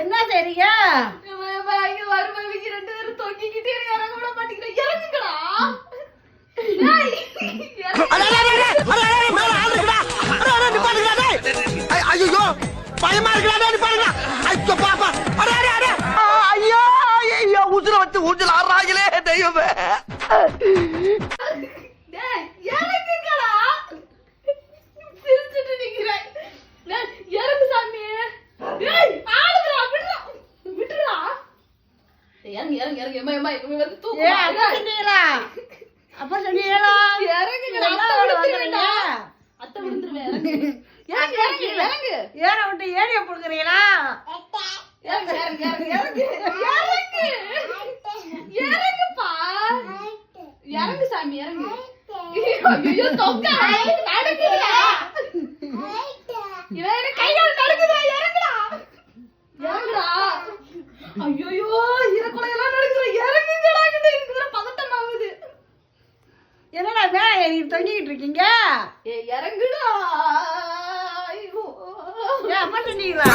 என்ன சரிங்க வருமாவிக்கு 2 பேரும் தொங்கிக்கிட்டே இறங்க விட மாட்டேங்கிறேன். இறங்குங்களா ஐயோ பயமா இருக்கா பாப்பா ஐயோ ஐயோ உசுர வச்சு ஊஞ்சல் ஆடுறாங்களே தெய்வமே. இறங்குங்களா சிரிச்சுட்டு நிக்கிறேன். இறங்கு சாமி. ஆடுறா விட்டுறா. இறங்கு இறங்கு இறங்கு எம்மா எம்மா வந்து தூக்கு. அப்ப சொன்னீங்களா இறங்குங்களா. அத்தை விழுந்துருவேன். இறங்கு இறங்கு இறங்கு இறங்கு. ஏற விட்டு ஏறிய புடுங்குறீங்களா? இறங்கு இறங்கு இறங்கு இறங்கு இறங்குப்பா. இறங்கு சாமி இறங்கு. ஐயோ தொக்கா நடக்குதுடா. இவன் கையால நடக்குதுடா. இறங்குடா இறங்குடா. ஐயோ இறக்குலையெல்லாம் நடக்குது. இறங்குங்கடா. கிட்ட எனக்கு வேற பதட்டம் ஆகுது. என்னடா மேல ஏறி தொங்கிக்கிட்டு இருக்கீங்க? இறங்குடா. ஐயோ அப்ப சொன்னீங்களா?